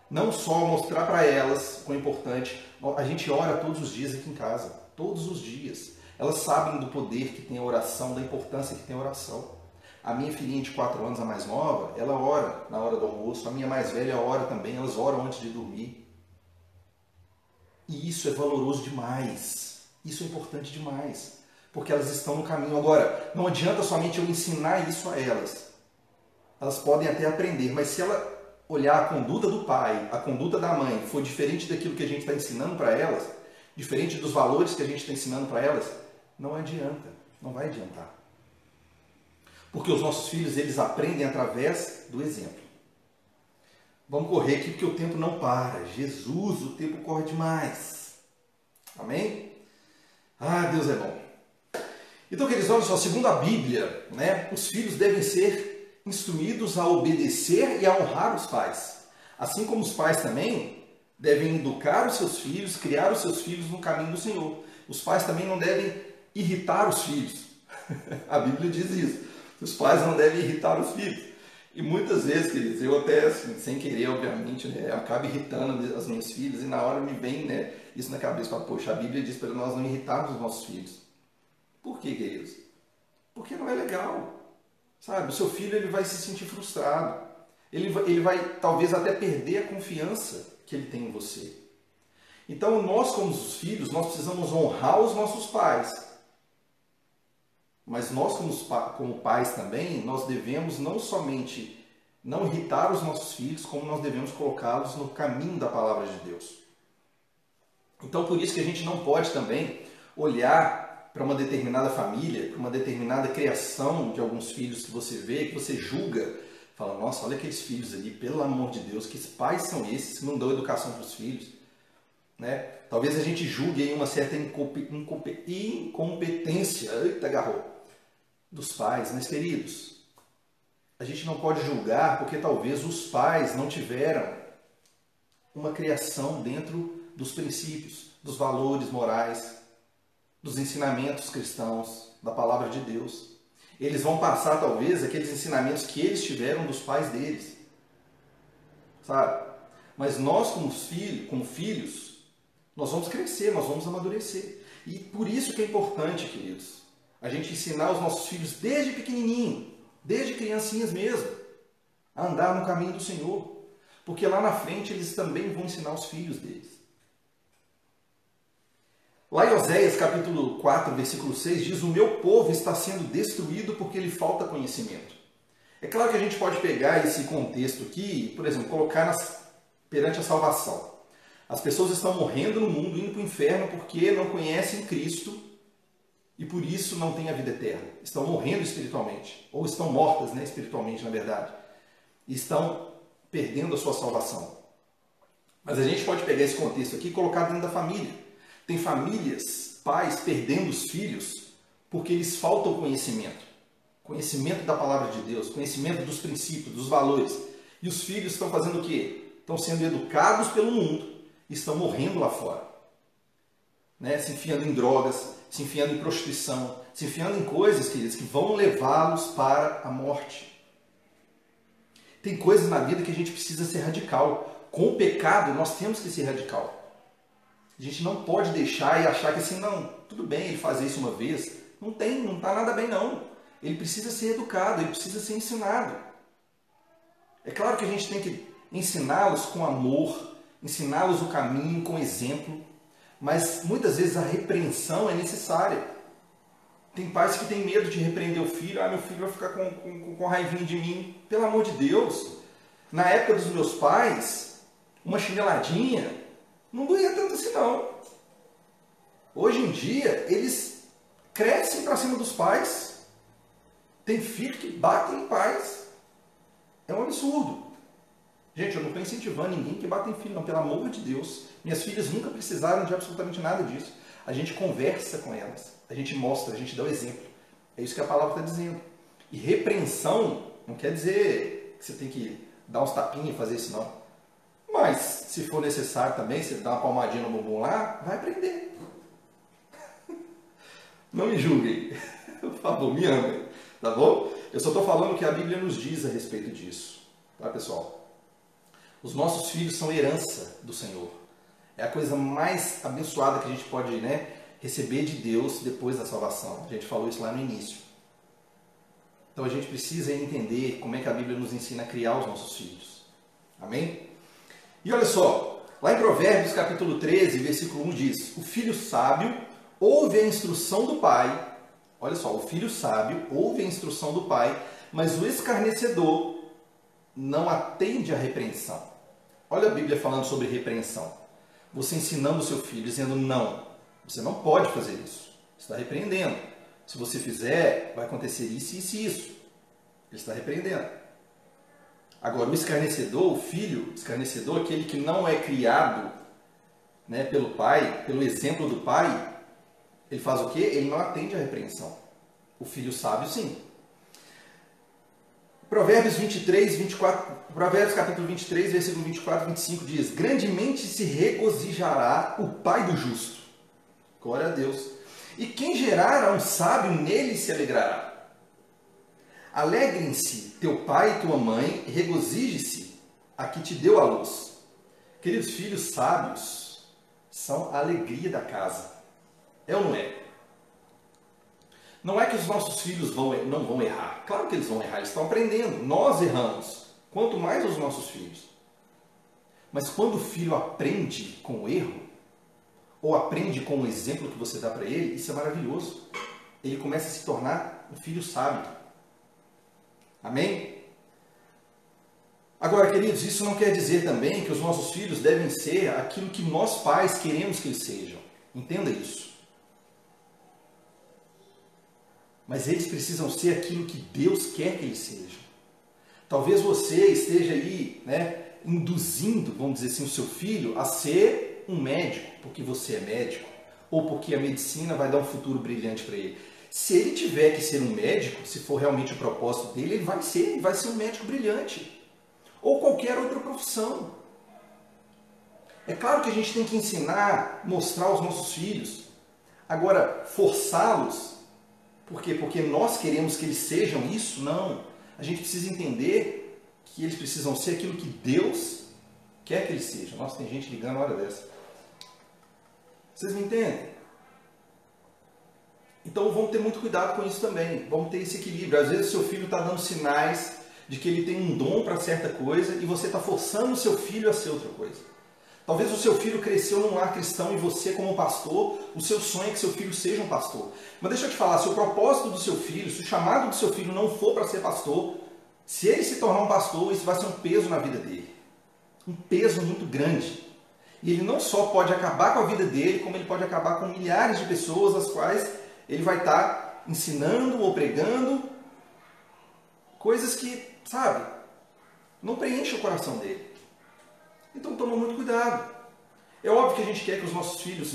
Não só mostrar para elas o importante, a gente ora todos os dias aqui em casa. Todos os dias. Elas sabem do poder que tem a oração, da importância que tem a oração. A minha filhinha de 4 anos, a mais nova, ela ora na hora do almoço. A minha mais velha ora também, elas oram antes de dormir. E isso é valoroso demais. Isso é importante demais. Porque elas estão no caminho. Agora, não adianta somente eu ensinar isso a elas. Elas podem até aprender, mas se ela olhar a conduta do pai, a conduta da mãe, for diferente daquilo que a gente está ensinando para elas, diferente dos valores que a gente está ensinando para elas, não adianta, não vai adiantar. Porque os nossos filhos, eles aprendem através do exemplo. Vamos correr aqui porque o tempo não para. Jesus, o tempo corre demais. Amém? Ah, Deus é bom. Então, queridos, olha só, segundo a Bíblia, né, os filhos devem ser instruídos a obedecer e a honrar os pais. Assim como os pais também devem educar os seus filhos, criar os seus filhos no caminho do Senhor. Os pais também não devem irritar os filhos. A Bíblia diz isso. Os pais não devem irritar os filhos. E muitas vezes, queridos, eu até, assim, sem querer, obviamente, né, eu acabo irritando as minhas filhas e na hora me vem, né, isso na cabeça. Falo, poxa, a Bíblia diz para nós não irritarmos os nossos filhos. Por quê, queridos? Porque não é legal. Sabe? O seu filho ele vai se sentir frustrado. Ele vai talvez até perder a confiança que ele tem em você. Então, nós como os filhos, nós precisamos honrar os nossos pais. Mas nós como pais também, nós devemos não somente não irritar os nossos filhos, como nós devemos colocá-los no caminho da palavra de Deus. Então, por isso que a gente não pode também olhar para uma determinada família, para uma determinada criação de alguns filhos que você vê, que você julga, fala, nossa, olha aqueles filhos ali, pelo amor de Deus, que pais são esses que não dão educação para os filhos? Né? Talvez a gente julgue aí uma certa incompetência, eita, agarrou, dos pais, mas queridos, a gente não pode julgar porque talvez os pais não tiveram uma criação dentro dos princípios, dos valores morais, dos ensinamentos cristãos, da palavra de Deus. Eles vão passar talvez aqueles ensinamentos que eles tiveram dos pais deles, sabe? Mas nós como filhos, nós vamos crescer, nós vamos amadurecer. E por isso que é importante, queridos, a gente ensinar os nossos filhos desde pequenininho, desde criancinhas mesmo, a andar no caminho do Senhor. Porque lá na frente eles também vão ensinar os filhos deles. Lá em Oséias capítulo 4, versículo 6, diz, o meu povo está sendo destruído porque lhe falta conhecimento. É claro que a gente pode pegar esse contexto aqui, por exemplo, colocar perante a salvação. As pessoas estão morrendo no mundo, indo para o inferno porque não conhecem Cristo e por isso não têm a vida eterna. Estão morrendo espiritualmente, ou estão mortas, né, espiritualmente, na verdade. E estão perdendo a sua salvação. Mas a gente pode pegar esse contexto aqui e colocar dentro da família. Tem famílias, pais perdendo os filhos porque lhes falta o conhecimento. Conhecimento da palavra de Deus, conhecimento dos princípios, dos valores. E os filhos estão fazendo o quê? Estão sendo educados pelo mundo e estão morrendo lá fora. Né? Se enfiando em drogas, se enfiando em prostituição, se enfiando em coisas, queridos, que vão levá-los para a morte. Tem coisas na vida que a gente precisa ser radical. Com o pecado, nós temos que ser radical. A gente não pode deixar e achar que assim, não, tudo bem ele fazer isso uma vez. Não está nada bem não. Ele precisa ser educado, ele precisa ser ensinado. É claro que a gente tem que ensiná-los com amor, ensiná-los o caminho com exemplo, mas muitas vezes a repreensão é necessária. Tem pais que têm medo de repreender o filho. Ah, meu filho vai ficar com raivinha de mim. Pelo amor de Deus. Na época dos meus pais, uma chineladinha não doía tanto assim não. Hoje em dia, eles crescem para cima dos pais. Tem filhos que batem em pais. É um absurdo. Gente, eu não estou incentivando ninguém que bata em filho, não. Pelo amor de Deus. Minhas filhas nunca precisaram de absolutamente nada disso. A gente conversa com elas. A gente mostra, a gente dá o exemplo. É isso que a palavra está dizendo. E repreensão não quer dizer que você tem que dar uns tapinhas e fazer isso, não. Mas, se for necessário também, você dá uma palmadinha no bumbum lá, vai aprender. Não me julguem. Por favor, me amem. Tá bom? Eu só estou falando o que a Bíblia nos diz a respeito disso. Tá, pessoal? Os nossos filhos são herança do Senhor. É a coisa mais abençoada que a gente pode, receber de Deus depois da salvação. A gente falou isso lá no início. Então a gente precisa entender como é que a Bíblia nos ensina a criar os nossos filhos. Amém? E olha só, lá em Provérbios capítulo 13, versículo 1 diz: o filho sábio ouve a instrução do pai. Olha só, o filho sábio ouve a instrução do pai, mas o escarnecedor não atende à repreensão. Olha a Bíblia falando sobre repreensão. Você ensinando o seu filho, dizendo não, você não pode fazer isso. Você está repreendendo. Se você fizer, vai acontecer isso, isso e isso. Ele está repreendendo. Agora, o escarnecedor, o filho escarnecedor, aquele que não é criado pelo pai, pelo exemplo do pai, ele faz o quê? Ele não atende à repreensão. O filho sábio, sim. Provérbios 23, 24, Provérbios capítulo 23, versículo 24 e 25 diz: grandemente se regozijará o pai do justo. Glória a Deus. E quem gerar a um sábio, nele se alegrará. Alegrem-se teu pai e tua mãe, e regozije-se a que te deu a luz. Queridos, filhos sábios são a alegria da casa. É ou não é? Não é que os nossos filhos não vão errar. Claro que eles vão errar, eles estão aprendendo. Nós erramos. Quanto mais os nossos filhos. Mas quando o filho aprende com o erro, ou aprende com o exemplo que você dá para ele, isso é maravilhoso. Ele começa a se tornar um filho sábio. Amém? Agora, queridos, isso não quer dizer também que os nossos filhos devem ser aquilo que nós pais queremos que eles sejam. Entenda isso. Mas eles precisam ser aquilo que Deus quer que eles sejam. Talvez você esteja aí, induzindo, vamos dizer assim, o seu filho a ser um médico, porque você é médico, ou porque a medicina vai dar um futuro brilhante para ele. Se ele tiver que ser um médico, se for realmente o propósito dele, ele vai ser um médico brilhante. Ou qualquer outra profissão. É claro que a gente tem que ensinar, mostrar aos nossos filhos. Agora, forçá-los, por quê? Porque nós queremos que eles sejam isso? Não. A gente precisa entender que eles precisam ser aquilo que Deus quer que eles sejam. Nossa, tem gente ligando na hora dessa. Vocês me entendem? Então vamos ter muito cuidado com isso também. Vamos ter esse equilíbrio. Às vezes o seu filho está dando sinais de que ele tem um dom para certa coisa e você está forçando o seu filho a ser outra coisa. Talvez o seu filho cresceu num lar cristão e você, como pastor, o seu sonho é que seu filho seja um pastor. Mas deixa eu te falar, se o propósito do seu filho, se o chamado do seu filho não for para ser pastor, se ele se tornar um pastor, isso vai ser um peso na vida dele. Um peso muito grande. E ele não só pode acabar com a vida dele, como ele pode acabar com milhares de pessoas as quais ele vai estar ensinando ou pregando coisas que, não preenchem o coração dele. Então toma muito cuidado. É óbvio que a gente quer que os nossos filhos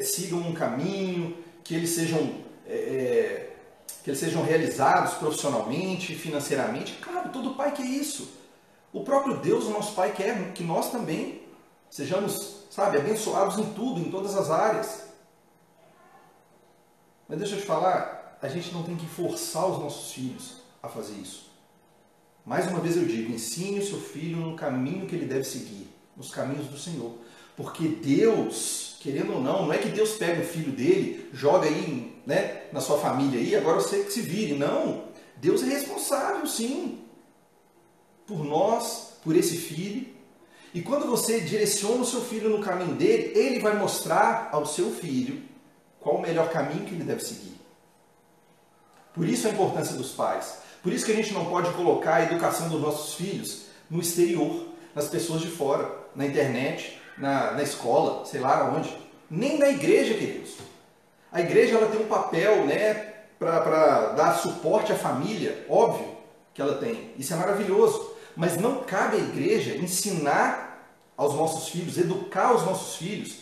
sigam um caminho, que eles sejam realizados profissionalmente, financeiramente. Claro, todo pai quer isso. O próprio Deus, o nosso Pai, quer que nós também sejamos, abençoados em tudo, em todas as áreas. Mas deixa eu te falar, a gente não tem que forçar os nossos filhos a fazer isso. Mais uma vez eu digo, ensine o seu filho no caminho que ele deve seguir, nos caminhos do Senhor. Porque Deus, querendo ou não é que Deus pega o filho dele, joga aí, na sua família aí, agora você que se vire. Não, Deus é responsável, sim, por nós, por esse filho. E quando você direciona o seu filho no caminho dele, ele vai mostrar ao seu filho qual o melhor caminho que ele deve seguir. Por isso a importância dos pais. Por isso que a gente não pode colocar a educação dos nossos filhos no exterior, nas pessoas de fora, na internet, na escola, sei lá onde. Nem na igreja, queridos. A igreja ela tem um papel, né, para dar suporte à família, óbvio que ela tem. Isso é maravilhoso. Mas não cabe à igreja ensinar aos nossos filhos, educar os nossos filhos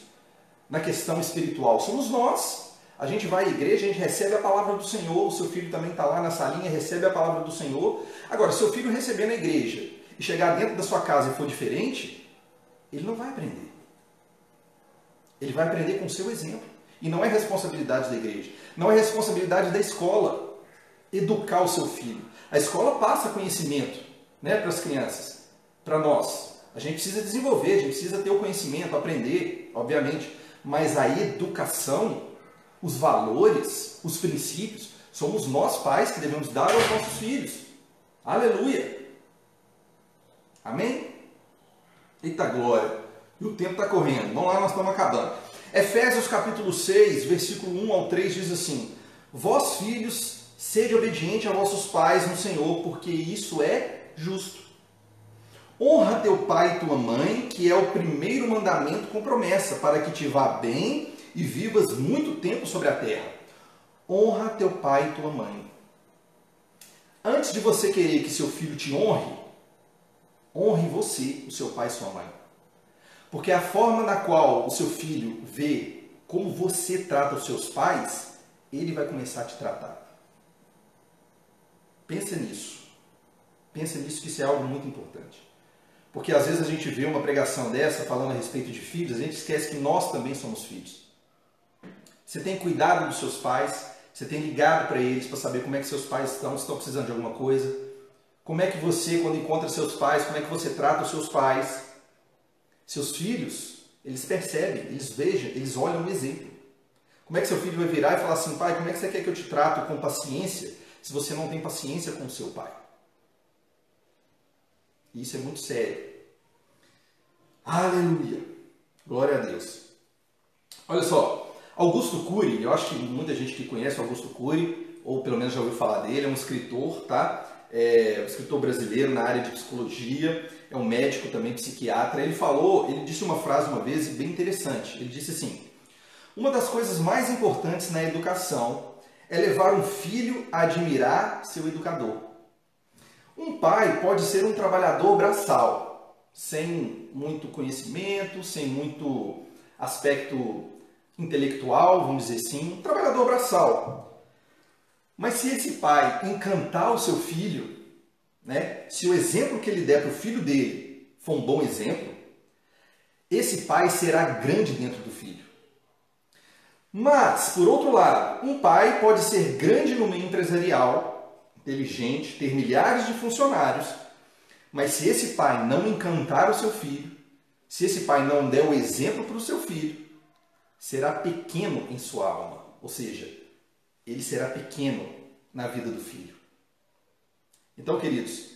na questão espiritual. Somos nós. A gente vai à igreja, a gente recebe a palavra do Senhor, o seu filho também está lá na salinha, recebe a palavra do Senhor. Agora, se o filho receber na igreja e chegar dentro da sua casa e for diferente, ele não vai aprender. Ele vai aprender com o seu exemplo. E não é responsabilidade da igreja, não é responsabilidade da escola educar o seu filho. A escola passa conhecimento, né, para as crianças, para nós. A gente precisa desenvolver, a gente precisa ter o conhecimento, aprender, obviamente. Mas a educação, os valores, os princípios, somos nós pais que devemos dar aos nossos filhos. Aleluia! Amém? Eita glória! E o tempo está correndo. Vamos lá, nós estamos acabando. Efésios capítulo 6, versículo 1 ao 3 diz assim: Vós, filhos, sede obediente a vossos pais no Senhor, porque isso é justo. Honra teu pai e tua mãe, que é o primeiro mandamento com promessa, para que te vá bem e vivas muito tempo sobre a terra. Honra teu pai e tua mãe. Antes de você querer que seu filho te honre, honre você, o seu pai e sua mãe. Porque a forma na qual o seu filho vê como você trata os seus pais, ele vai começar a te tratar. Pensa nisso. Pensa nisso, que isso é algo muito importante. Porque às vezes a gente vê uma pregação dessa falando a respeito de filhos, a gente esquece que nós também somos filhos. Você tem cuidado dos seus pais, você tem ligado para eles para saber como é que seus pais estão, se estão precisando de alguma coisa. Como é que você, quando encontra seus pais, como é que você trata os seus pais? Seus filhos, eles percebem, eles vejam, eles olham o exemplo. Como é que seu filho vai virar e falar assim: pai, como é que você quer que eu te trato com paciência, se você não tem paciência com o seu pai? Isso é muito sério. Aleluia! Glória a Deus. Olha só, Augusto Cury, eu acho que muita gente que conhece Augusto Cury, ou pelo menos já ouviu falar dele, é um escritor, tá? É um escritor brasileiro na área de psicologia, é um médico também, psiquiatra. Ele disse uma frase uma vez bem interessante. Ele disse assim: uma das coisas mais importantes na educação é levar um filho a admirar seu educador. Um pai pode ser um trabalhador braçal, sem muito conhecimento, sem muito aspecto intelectual, vamos dizer assim, um trabalhador braçal. Mas se esse pai encantar o seu filho, né, se o exemplo que ele der para o filho dele for um bom exemplo, esse pai será grande dentro do filho. Mas, por outro lado, um pai pode ser grande no meio empresarial, inteligente, ter milhares de funcionários, mas se esse pai não encantar o seu filho, se esse pai não der o exemplo para o seu filho, será pequeno em sua alma, ou seja, ele será pequeno na vida do filho. Então, queridos,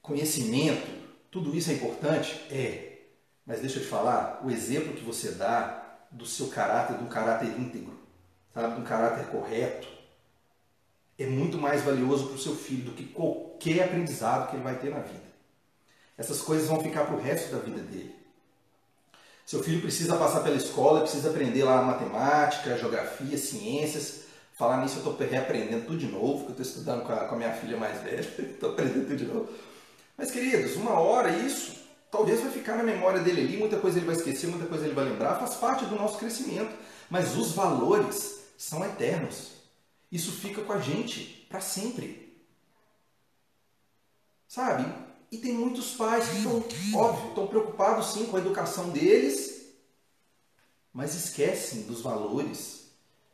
conhecimento, tudo isso é importante? É. Mas deixa eu te falar, o exemplo que você dá do seu caráter, de um caráter íntegro, sabe, de um caráter correto, é muito mais valioso para o seu filho do que qualquer aprendizado que ele vai ter na vida. Essas coisas vão ficar para o resto da vida dele. Seu filho precisa passar pela escola, precisa aprender lá matemática, geografia, ciências. Falar nisso, eu estou reaprendendo tudo de novo, que eu estou estudando com a minha filha mais velha. Estou aprendendo tudo de novo. Mas, queridos, uma hora isso talvez vai ficar na memória dele ali, muita coisa ele vai esquecer, muita coisa ele vai lembrar, faz parte do nosso crescimento. Mas os valores são eternos. Isso fica com a gente para sempre. Sabe? E tem muitos pais que estão, óbvio, estão preocupados sim com a educação deles, mas esquecem dos valores,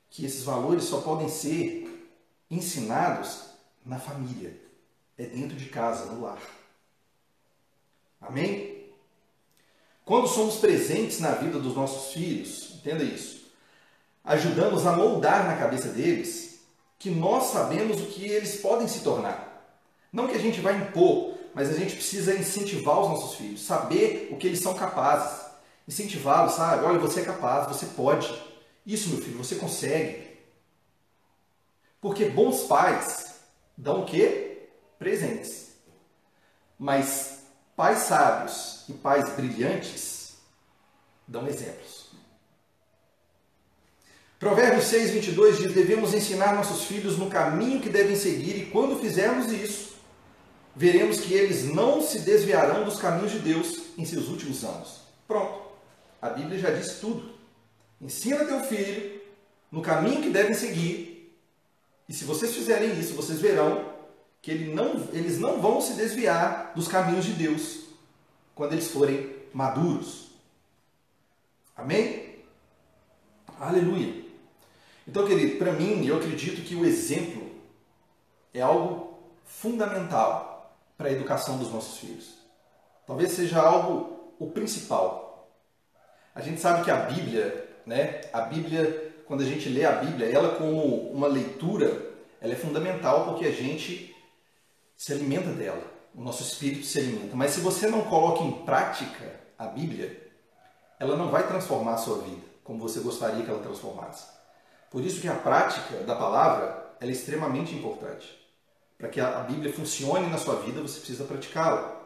que esses valores só podem ser ensinados na família, é dentro de casa, no lar. Amém? Quando somos presentes na vida dos nossos filhos, entenda isso, ajudamos a moldar na cabeça deles que nós sabemos o que eles podem se tornar. Não que a gente vai impor, mas a gente precisa incentivar os nossos filhos, saber o que eles são capazes. Incentivá-los, sabe? Olha, você é capaz, você pode. Isso, meu filho, você consegue. Porque bons pais dão o quê? Presentes. Mas pais sábios e pais brilhantes dão exemplos. Provérbios 6, 22 diz: devemos ensinar nossos filhos no caminho que devem seguir, e quando fizermos isso, veremos que eles não se desviarão dos caminhos de Deus em seus últimos anos. Pronto. A Bíblia já disse tudo. Ensina teu filho no caminho que devem seguir, e se vocês fizerem isso, vocês verão que eles não vão se desviar dos caminhos de Deus quando eles forem maduros. Amém? Aleluia! Então, querido, para mim, eu acredito que o exemplo é algo fundamental para a educação dos nossos filhos. Talvez seja algo o principal. A gente sabe que a Bíblia, quando a gente lê a Bíblia, ela como uma leitura, ela é fundamental porque a gente se alimenta dela, o nosso espírito se alimenta. Mas se você não coloca em prática a Bíblia, ela não vai transformar a sua vida como você gostaria que ela transformasse. Por isso que a prática da palavra ela é extremamente importante. Para que a Bíblia funcione na sua vida, você precisa praticá-la.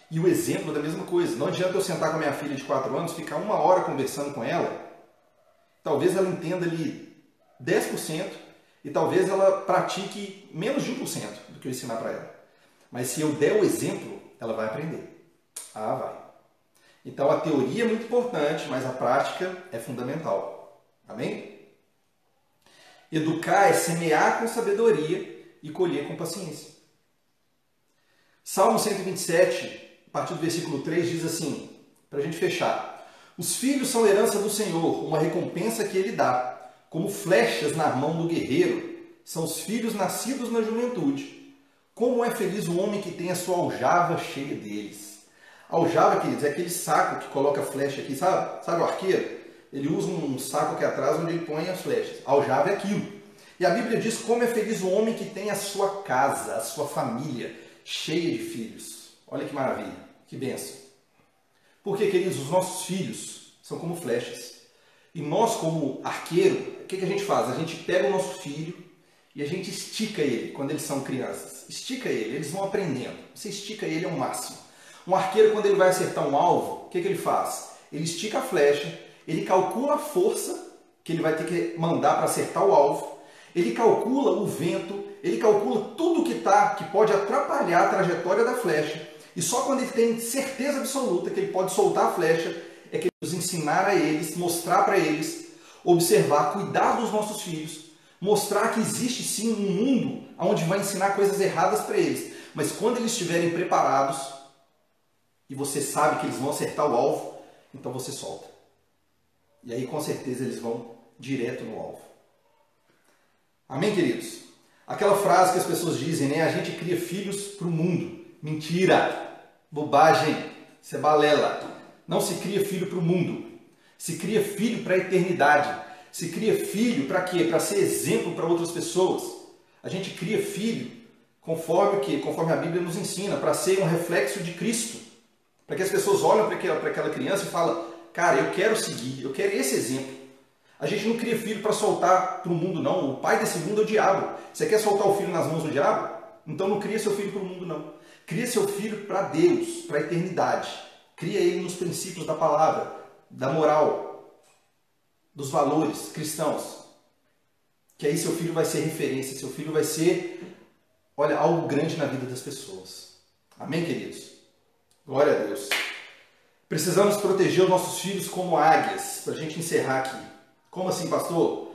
E o exemplo é da mesma coisa. Não adianta eu sentar com a minha filha de 4 anos, ficar 1 hora conversando com ela. Talvez ela entenda ali 10% e talvez ela pratique menos de 1% do que eu ensinar para ela. Mas se eu der o exemplo, ela vai aprender. Ah, vai. Então a teoria é muito importante, mas a prática é fundamental. Amém? Educar é semear com sabedoria e colher com paciência. Salmo 127, a partir do versículo 3, diz assim, para a gente fechar: os filhos são herança do Senhor, uma recompensa que Ele dá. Como flechas na mão do guerreiro, são os filhos nascidos na juventude. Como é feliz o homem que tem a sua aljava cheia deles. Aljava, queridos, é aquele saco que coloca flecha aqui, sabe? Sabe o arqueiro? Ele usa um saco aqui atrás onde ele põe as flechas. Aljava é aquilo. E a Bíblia diz como é feliz o homem que tem a sua casa, a sua família cheia de filhos. Olha que maravilha, que bênção. Porque, queridos, os nossos filhos são como flechas. E nós, como arqueiro, o que a gente faz? A gente pega o nosso filho e a gente estica ele quando eles são crianças. Estica ele, eles vão aprendendo. Você estica ele ao máximo. Um arqueiro, quando ele vai acertar um alvo, o que ele faz? Ele estica a flecha, ele calcula a força que ele vai ter que mandar para acertar o alvo, ele calcula o vento, ele calcula tudo que pode atrapalhar a trajetória da flecha, e só quando ele tem certeza absoluta que ele pode soltar a flecha, é que ele nos ensinar a eles, mostrar para eles, observar, cuidar dos nossos filhos, mostrar que existe sim um mundo onde vai ensinar coisas erradas para eles, mas quando eles estiverem preparados, e você sabe que eles vão acertar o alvo, então você solta. E aí, com certeza, eles vão direto no alvo. Amém, queridos? Aquela frase que as pessoas dizem, né? A gente cria filhos para o mundo. Mentira! Bobagem! Isso é balela. Não se cria filho para o mundo. Se cria filho para a eternidade. Se cria filho para quê? Para ser exemplo para outras pessoas. A gente cria filho conforme o quê? Conforme a Bíblia nos ensina, para ser um reflexo de Cristo. Para que as pessoas olhem para aquela criança e falam: cara, eu quero seguir, eu quero esse exemplo. A gente não cria filho para soltar para o mundo, não. O pai desse mundo é o diabo. Você quer soltar o filho nas mãos do diabo? Então não cria seu filho para o mundo, não. Cria seu filho para Deus, para a eternidade. Cria ele nos princípios da palavra, da moral, dos valores cristãos. Que aí seu filho vai ser referência, seu filho vai ser, olha, algo grande na vida das pessoas. Amém, queridos? Glória a Deus. Precisamos proteger os nossos filhos como águias, para a gente encerrar aqui. Como assim, pastor?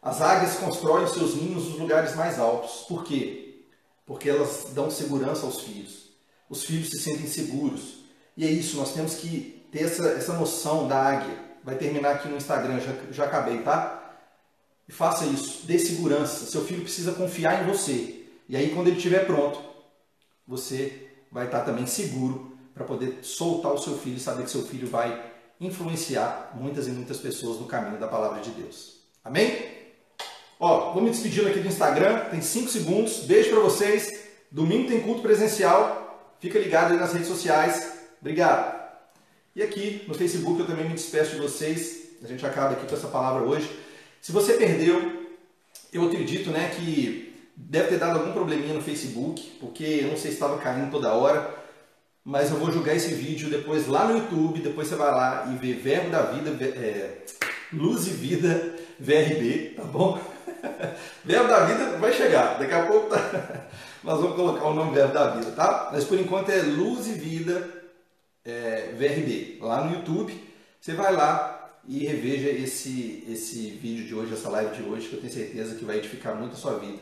As águias constroem seus ninhos nos lugares mais altos. Por quê? Porque elas dão segurança aos filhos. Os filhos se sentem seguros. E é isso, nós temos que ter essa noção da águia. Vai terminar aqui no Instagram, já acabei, tá? E faça isso, dê segurança. Seu filho precisa confiar em você. E aí, quando ele estiver pronto, você vai estar também seguro para poder soltar o seu filho e saber que seu filho vai influenciar muitas e muitas pessoas no caminho da palavra de Deus. Amém? Ó, vou me despedindo aqui do Instagram, tem 5 segundos. Beijo para vocês. Domingo tem culto presencial. Fica ligado aí nas redes sociais. Obrigado. E aqui no Facebook eu também me despeço de vocês. A gente acaba aqui com essa palavra hoje. Se você perdeu Eu acredito, né, que deve ter dado algum probleminha no Facebook, porque eu não sei se estava caindo toda hora, mas eu vou jogar esse vídeo depois lá no YouTube, depois você vai lá e vê Verbo da Vida, Luz e Vida VRB, tá bom? Verbo da Vida vai chegar, daqui a pouco nós vamos colocar o nome Verbo da Vida, tá? Mas por enquanto é Luz e Vida VRB, lá no YouTube. Você vai lá e reveja esse vídeo de hoje, essa live de hoje, que eu tenho certeza que vai edificar muito a sua vida.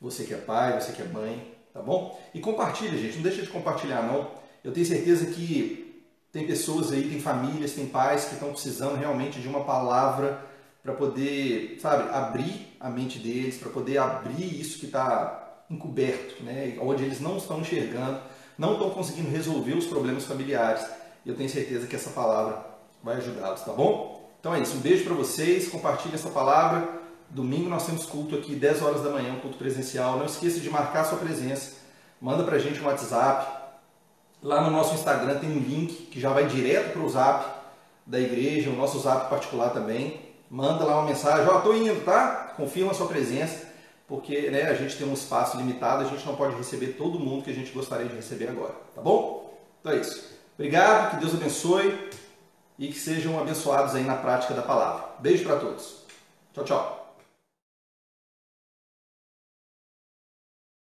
Você que é pai, você que é mãe, tá bom? E compartilha, gente, não deixa de compartilhar não. Eu tenho certeza que tem pessoas aí, tem famílias, tem pais que estão precisando realmente de uma palavra para poder, sabe, abrir a mente deles, para poder abrir isso que está encoberto, né? Onde eles não estão enxergando, não estão conseguindo resolver os problemas familiares. E eu tenho certeza que essa palavra vai ajudá-los, tá bom? Então é isso, um beijo para vocês, compartilhe essa palavra. Domingo nós temos culto aqui, 10 horas da manhã, um culto presencial. Não esqueça de marcar a sua presença, manda pra gente um WhatsApp. Lá no nosso Instagram tem um link que já vai direto para o Zap da igreja, o nosso Zap particular também. Manda lá uma mensagem, ó, tô indo, tá? Confirma a sua presença, porque né, a gente tem um espaço limitado, a gente não pode receber todo mundo que a gente gostaria de receber agora, tá bom? Então é isso. Obrigado, que Deus abençoe e que sejam abençoados aí na prática da palavra. Beijo para todos. Tchau, tchau.